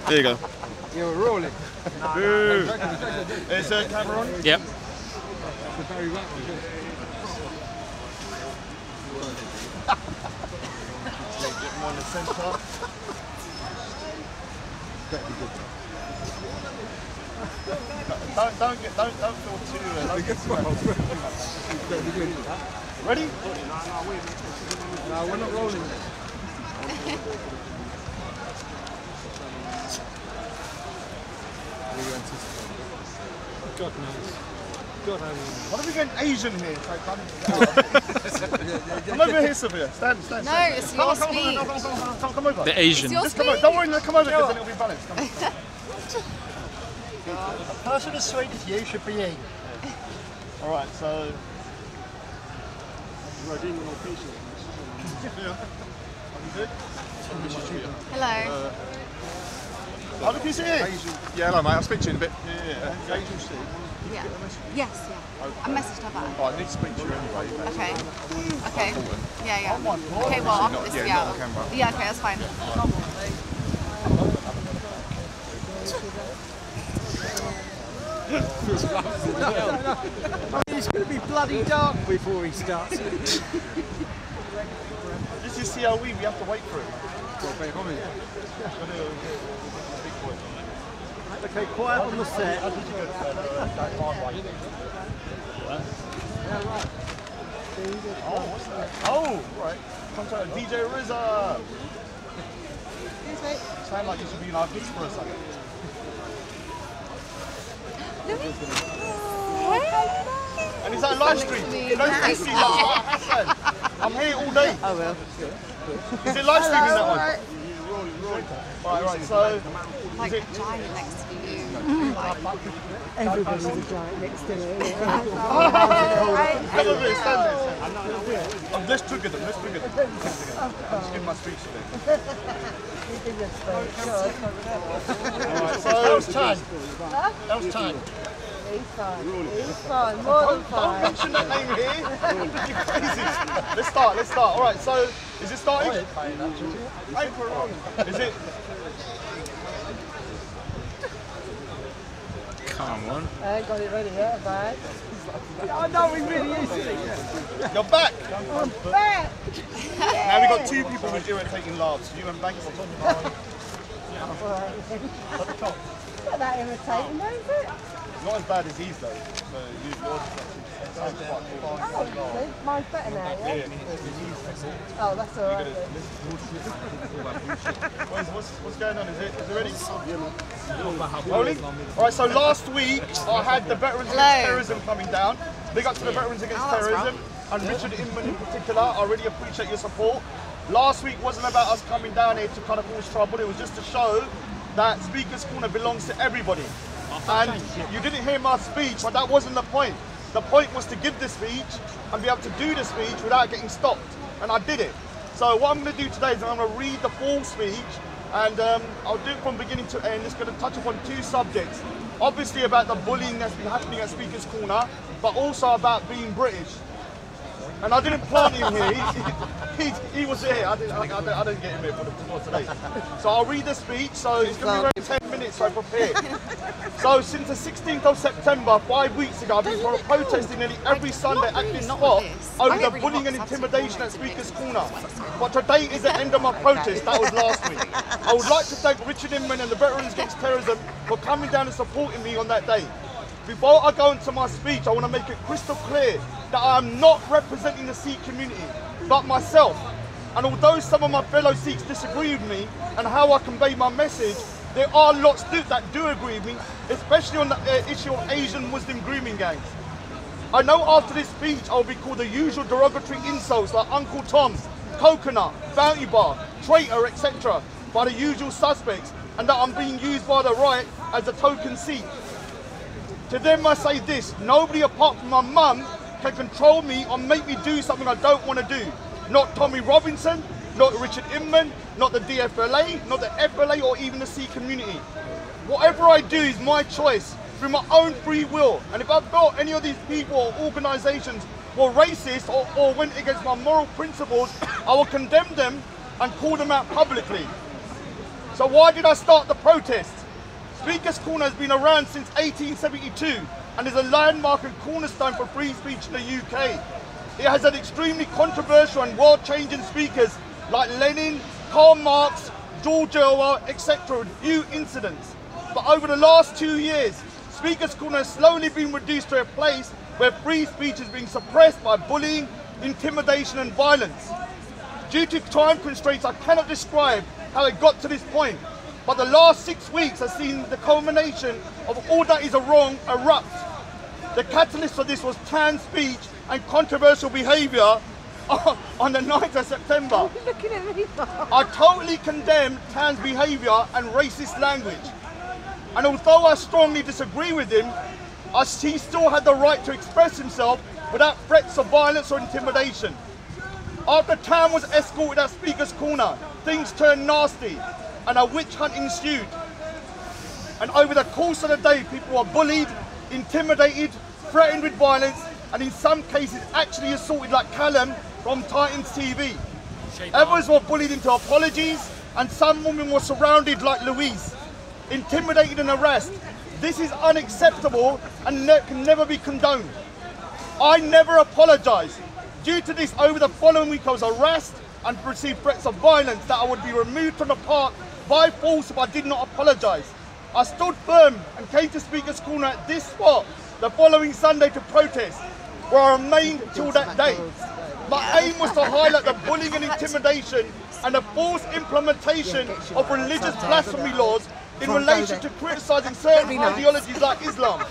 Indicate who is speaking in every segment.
Speaker 1: There you go.
Speaker 2: You're rolling.
Speaker 1: Is the camera on?
Speaker 3: Yep.
Speaker 1: Get more in the centre. Don't feel too. Ready?
Speaker 2: No, we're not rolling. God knows. God only.
Speaker 1: What are we getting Asian here? Come over here, Sophia. Stand.
Speaker 4: No, it's your speech.
Speaker 1: Come over.
Speaker 3: The Asian.
Speaker 1: Just come over. Don't worry, come over because then it'll be balanced.
Speaker 5: A person as sweet as you should be eating.
Speaker 1: Alright, so.
Speaker 4: Hello.
Speaker 1: Have a piece of here. Yeah, hello mate, I'll speak to you in a bit. Yeah. Asian Steve.
Speaker 4: Yeah. Yes, yeah. I messaged her back.
Speaker 1: Oh, I need to speak to you anyway.
Speaker 4: Okay. Okay. Yeah. Okay, well, after this, yeah.
Speaker 1: Not on camera.
Speaker 4: Yeah, okay, that's fine.
Speaker 5: It's going to be bloody dark before he starts.
Speaker 1: This is CLE, we have to wait for it.
Speaker 5: Okay, quiet on the set.
Speaker 1: Oh, right. Contact DJ Rizza. Sound like you should be in our kids for a second. And is that live stream? Don't see I'm here all day.
Speaker 4: Oh, well.
Speaker 1: Is it live streaming that one? Right, so...
Speaker 4: Like a giant next to you.
Speaker 6: Everybody's a giant next to me.
Speaker 1: Let's trigger them, let's trigger them. I'll just give my speech today. Alright, so that was time. That was time.
Speaker 6: He's fine. He's fine. More than fine.
Speaker 1: Don't mention that name here. You crazy. Let's start. Alright, so is it starting? Is it?
Speaker 3: Come on.
Speaker 6: I ain't got it ready yet, bye.
Speaker 5: I know he really is.
Speaker 1: You're back.
Speaker 6: I'm back.
Speaker 1: Now we've got two people with irritating laughs. You and Banks.
Speaker 6: Not that irritating, though, is it?
Speaker 1: Not as bad as these though. So yours sounds quite cool.
Speaker 6: Oh, mine's better now, yeah? Oh, that's all right then.
Speaker 1: What's going on? Is it ready? Rolling? Alright, so last week I had the Veterans Against Terrorism coming down. Big up to the Veterans Against Terrorism and Richard Inman in particular. I really appreciate your support. Last week wasn't about us coming down here to kind of cause trouble. It was just to show that Speaker's Corner belongs to everybody. And you didn't hear my speech, but that wasn't the point. The point was to give the speech and be able to do the speech without getting stopped. And I did it. So what I'm going to do today is I'm going to read the full speech and I'll do it from beginning to end. It's going to touch upon two subjects. Obviously about the bullying that's been happening at Speaker's Corner, but also about being British. And I didn't plant him here. He was here. I didn't get him here for today. So I'll read the speech. So it's going to be around 10 minutes, so prepare. So since the 16th of September, 5 weeks ago, I've been protesting nearly every Sunday at this spot over the bullying and intimidation at Speaker's Corner. But today is the end of my protest. That was last week. I would like to thank Richard Inman and the Veterans Against Terrorism for coming down and supporting me on that day. Before I go into my speech, I want to make it crystal clear that I am not representing the Sikh community, but myself. And although some of my fellow Sikhs disagree with me and how I convey my message, there are lots that do agree with me, especially on the issue of Asian Muslim grooming gangs. I know after this speech I'll be called the usual derogatory insults like Uncle Tom, Coconut, Bounty Bar, Traitor, etc. by the usual suspects, and that I'm being used by the right as a token Sikh. To them I say this: nobody apart from my mum can control me or make me do something I don't want to do. Not Tommy Robinson, not Richard Inman, not the DFLA, not the FLA or even the Sikh community. Whatever I do is my choice, through my own free will. And if I felt any of these people or organisations were racist or went against my moral principles, I will condemn them and call them out publicly. So why did I start the protest? Speaker's Corner has been around since 1872 and is a landmark and cornerstone for free speech in the UK. It has had extremely controversial and world-changing speakers like Lenin, Karl Marx, George Orwell, etc. with few incidents. But over the last 2 years, Speaker's Corner has slowly been reduced to a place where free speech is being suppressed by bullying, intimidation and violence. Due to time constraints, I cannot describe how it got to this point, but the last 6 weeks has seen the culmination of all that is wrong erupt. The catalyst for this was Tan's speech and controversial behaviour on the 9th of September.
Speaker 6: Looking at me.
Speaker 1: I totally condemn Tan's behaviour and racist language. And although I strongly disagree with him, he still had the right to express himself without threats of violence or intimidation. After Tan was escorted at Speaker's Corner, things turned nasty and a witch hunt ensued. And over the course of the day, people were bullied, intimidated, threatened with violence, and in some cases actually assaulted like Callum from Titans TV. Others were bullied into apologies, and some women were surrounded like Louise, intimidated and harassed. This is unacceptable and can never be condoned. I never apologised. Due to this, over the following week I was harassed and received threats of violence that I would be removed from the park by force if I did not apologise. I stood firm and came to Speaker's Corner at this spot the following Sunday to protest, where I remained till that day. My aim was to highlight the bullying and intimidation and the forced implementation of religious blasphemy laws in relation to criticising certain ideologies like Islam.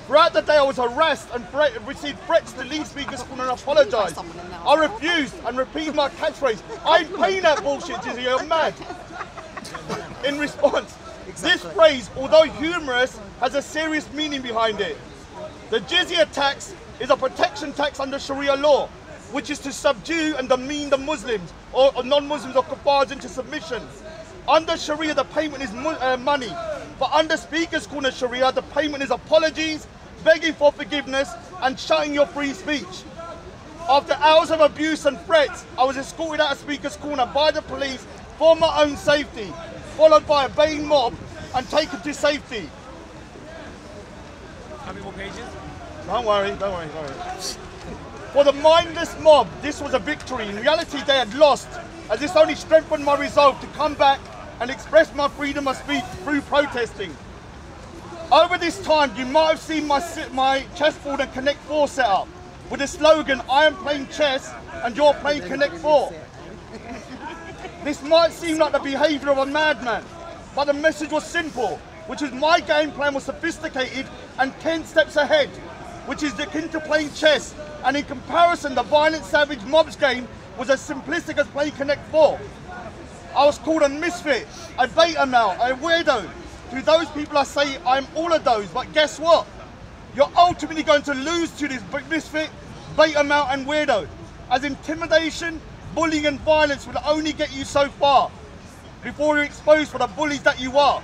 Speaker 1: Throughout the day I was harassed and received threats to leave Speaker's Corner and apologise. I refused and repeated my catchphrase, "I ain't paying that bullshit, Jizzy, you're mad." In response, this phrase, although humorous, has a serious meaning behind it. The jizya tax is a protection tax under Sharia law, which is to subdue and demean the Muslims or non-Muslims or kuffars into submission. Under Sharia, the payment is money, but under Speaker's Corner Sharia, the payment is apologies, begging for forgiveness, and shutting your free speech. After hours of abuse and threats, I was escorted out of Speaker's Corner by the police for my own safety, followed by a baying mob and taken to safety.
Speaker 2: How many more pages?
Speaker 1: Don't worry. For the mindless mob, this was a victory. In reality, they had lost, as this only strengthened my resolve to come back and express my freedom of speech through protesting. Over this time, you might have seen my chessboard and Connect 4 set up with the slogan, "I am playing chess and you're playing Connect 4." This might seem like the behaviour of a madman, but the message was simple, which is my game plan was sophisticated and 10 steps ahead, which is akin to playing chess, and in comparison, the violent savage mob's game was as simplistic as playing Connect 4. I was called a misfit, a beta male, a weirdo. To those people I say I'm all of those, but guess what? You're ultimately going to lose to this misfit, beta male and weirdo, as intimidation, bullying and violence will only get you so far before you're exposed for the bullies that you are.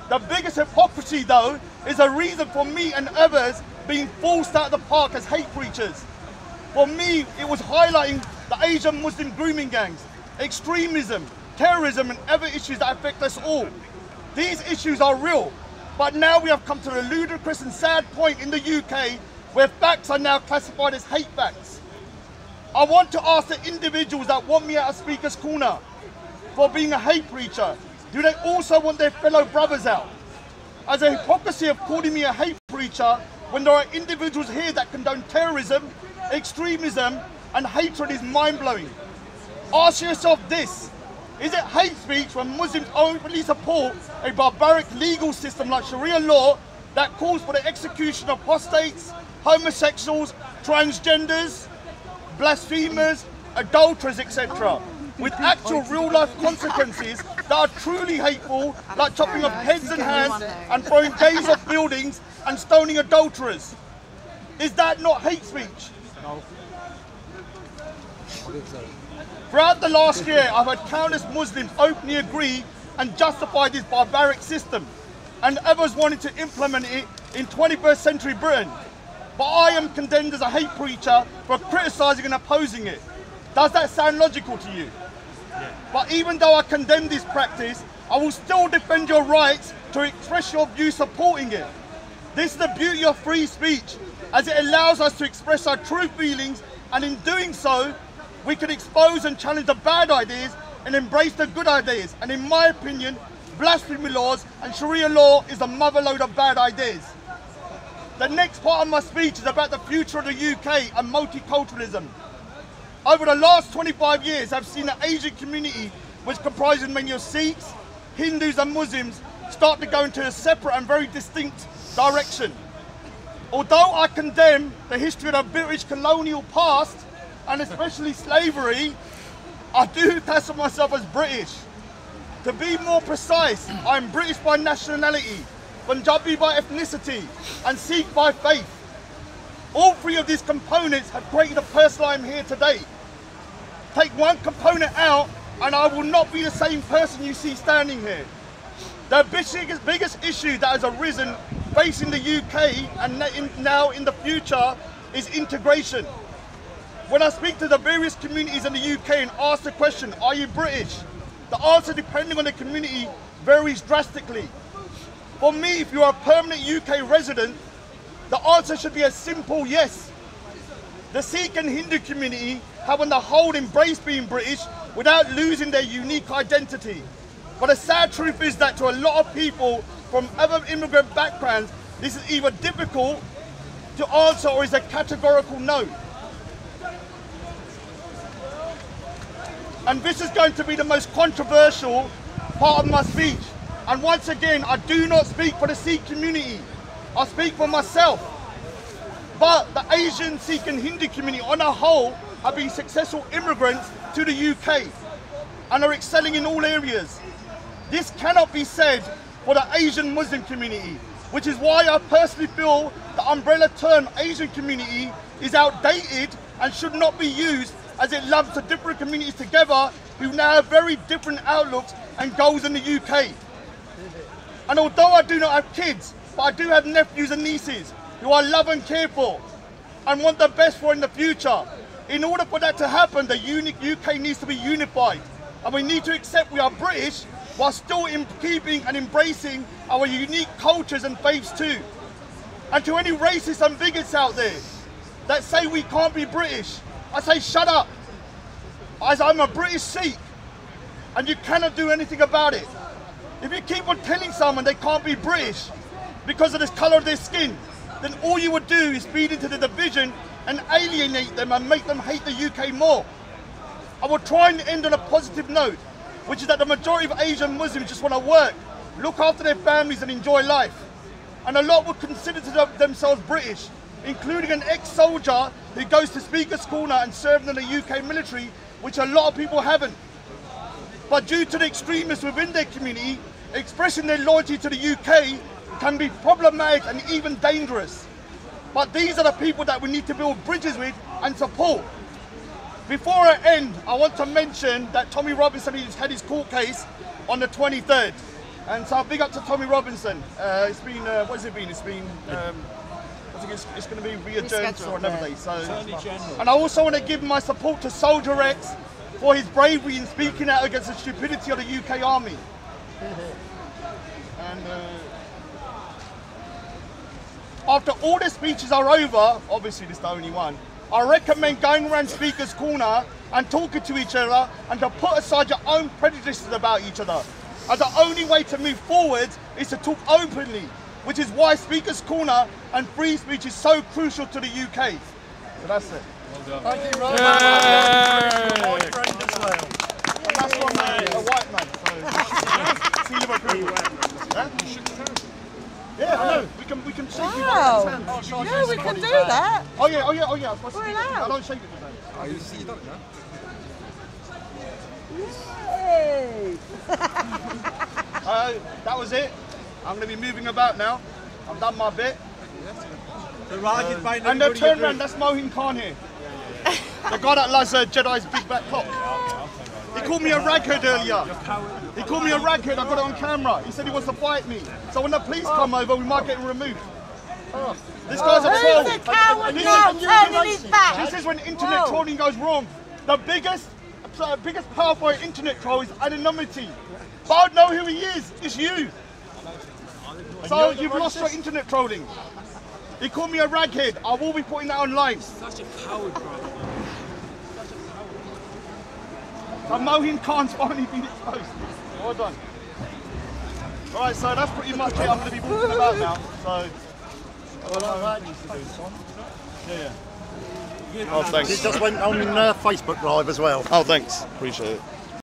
Speaker 1: The biggest hypocrisy though is a reason for me and others being forced out of the park as hate preachers. For me, it was highlighting the Asian Muslim grooming gangs, extremism, terrorism and other issues that affect us all. These issues are real, but now we have come to the ludicrous and sad point in the UK where facts are now classified as hate facts. I want to ask the individuals that want me out of Speaker's Corner for being a hate preacher, do they also want their fellow brothers out? As a hypocrisy of calling me a hate preacher when there are individuals here that condone terrorism, extremism and hatred is mind-blowing. Ask yourself this, is it hate speech when Muslims openly support a barbaric legal system like Sharia law that calls for the execution of apostates, homosexuals, transgenders, blasphemers, adulterers, etc., with actual real-life consequences that are truly hateful, like chopping off heads and hands and throwing gays off buildings and stoning adulterers? Is that not hate speech?
Speaker 2: No.
Speaker 1: Throughout the last year, I've had countless Muslims openly agree and justify this barbaric system, and others wanting to implement it in 21st century Britain. But I am condemned as a hate preacher for criticising and opposing it. Does that sound logical to you? But even though I condemn this practice, I will still defend your rights to express your views supporting it. This is the beauty of free speech, as it allows us to express our true feelings, and in doing so, we can expose and challenge the bad ideas and embrace the good ideas. And in my opinion, blasphemy laws and Sharia law is a motherload of bad ideas. The next part of my speech is about the future of the UK and multiculturalism. Over the last 25 years, I've seen the Asian community, which comprises many of Sikhs, Hindus and Muslims, start to go into a separate and very distinct direction. Although I condemn the history of the British colonial past, and especially slavery, I do classify myself as British. To be more precise, I'm British by nationality, Punjabi by ethnicity, and Sikh by faith. All three of these components have created the person I am here today. Take one component out and I will not be the same person you see standing here. The biggest issue that has arisen facing the UK and now in the future is integration. When I speak to the various communities in the UK and ask the question, are you British? The answer, depending on the community, varies drastically. For me, if you are a permanent UK resident, the answer should be a simple yes. The Sikh and Hindu community have on the whole embraced being British without losing their unique identity. But the sad truth is that to a lot of people from other immigrant backgrounds, this is either difficult to answer or is a categorical no. And this is going to be the most controversial part of my speech. And once again, I do not speak for the Sikh community. I speak for myself. But the Asian, Sikh and Hindu community on a whole have been successful immigrants to the UK and are excelling in all areas. This cannot be said for the Asian Muslim community, which is why I personally feel the umbrella term Asian community is outdated and should not be used, as it lumps the different communities together who now have very different outlooks and goals in the UK. And although I do not have kids, but I do have nephews and nieces who I love and care for and want the best for in the future. In order for that to happen, the UK needs to be unified, and we need to accept we are British while still keeping and embracing our unique cultures and faiths too. And to any racists and bigots out there that say we can't be British, I say shut up, as I'm a British Sikh and you cannot do anything about it. If you keep on telling someone they can't be British because of the colour of their skin, then all you would do is feed into the division and alienate them and make them hate the UK more. I will try and end on a positive note, which is that the majority of Asian Muslims just want to work, look after their families and enjoy life. And a lot would consider themselves British, including an ex-soldier who goes to Speaker's Corner and served in the UK military, which a lot of people haven't. But due to the extremists within their community, expressing their loyalty to the UK can be problematic and even dangerous. But these are the people that we need to build bridges with and support. Before I end, I want to mention that Tommy Robinson has had his court case on the 23rd. And so big up to Tommy Robinson. It's been, what has it been? It's been, I think it's going to be re-adjourned for another day. So, and I also want to give my support to Soldier X for his bravery in speaking out against the stupidity of the UK Army. And after all the speeches are over, obviously this is the only one, I recommend going around Speaker's Corner and talking to each other and to put aside your own prejudices about each other. As the only way to move forward is to talk openly, which is why Speaker's Corner and free speech is so crucial to the UK. So that's it.
Speaker 2: Well done.
Speaker 1: Thank you very much. My friend as well. And that's from a white man. So, see you later. Yeah, I know. We can shake you
Speaker 6: Wow.
Speaker 1: by the hand.
Speaker 6: Yeah, we can do that.
Speaker 1: Oh yeah. I was supposed to
Speaker 6: We're
Speaker 1: do
Speaker 6: allowed.
Speaker 1: that. I don't shake it with that.
Speaker 2: Oh, you done it now?
Speaker 6: Yay.
Speaker 1: That was it. I'm going to be moving about now. I've done my bit. And the turn around, that's Mohin Khan here. The guy that loves Jedi's big back clock. He called me a raghead earlier. He called me a raghead, I got it on camera. He said he wants to fight me. So when the police come over, we might get him removed. This guy's a troll.
Speaker 6: Who's the coward now turning his back?
Speaker 1: This is when internet trolling goes wrong. The biggest biggest powerful internet troll is anonymity. But I know who he is. It's you. So you've lost your internet trolling. He called me a raghead. I will be putting that online.
Speaker 2: Such a coward, bro.
Speaker 1: So Mohin Khan's finally been exposed. Well done. Alright, so that's pretty much it. I'm going to be walking about now. So, yeah. Oh, thanks.
Speaker 5: It just went on Facebook Live as well.
Speaker 1: Oh, thanks. Appreciate it.